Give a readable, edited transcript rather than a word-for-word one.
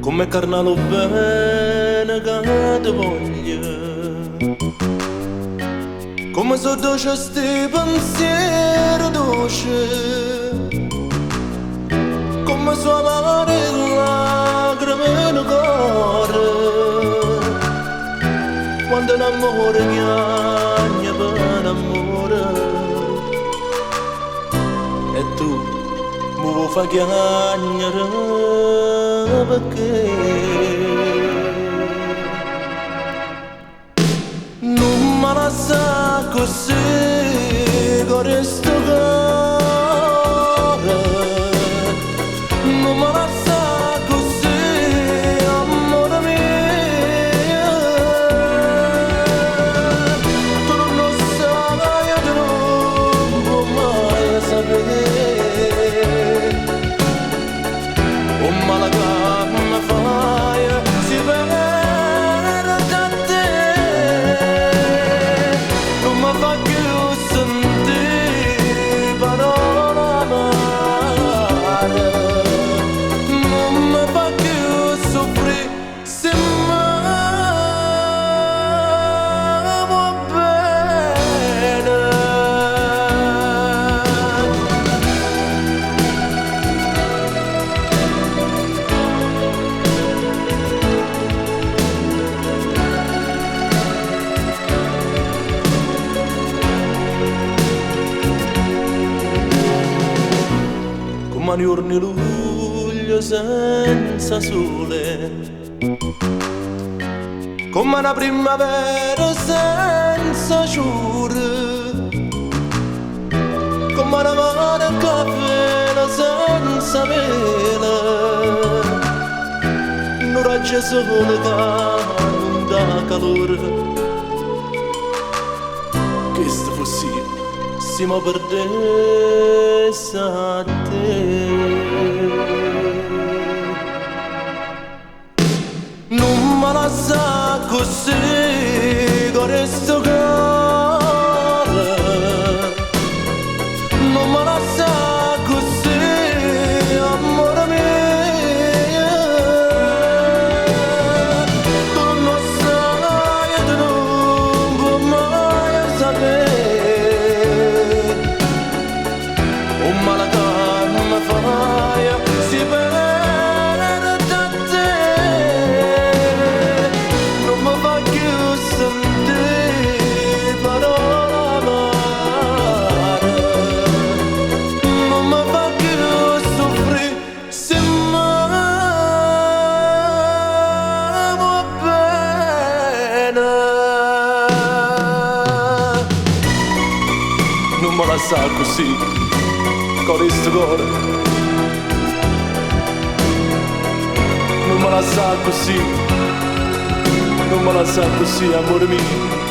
come carnalo bene che ti voglio, come so dolce sti pensieri dolce, come so amare lacrime nel cuore, quando l'amore chiagna per amore, e tu mi vuoi far chiagnare perché non mi lascia così con questo cuore, non mi lascia così, amore mio, tu non sai, tu non puoi mai sapere. Un malagama fai, si perde da te, non mi fa più sentire parole amare, non mi fa più soffrire se mi va bene. Come giorni luglio senza sole, come una primavera senza ciure, come una mano caffè senza vela, un raggio sole che non dà calore, che sto fossi se mi perdesse a te. Non mi lascia così con questo cuore, non mi lascia così, amore mio, tu non sai, tu non puoi mai sapere. Un malagama fai, si perde da te, non mi fa più sentire parole amare, non mi fa più soffrire se mi va bene. Non me la sa così con questo cuore, non me la sa così, non me la sa così, amore mio.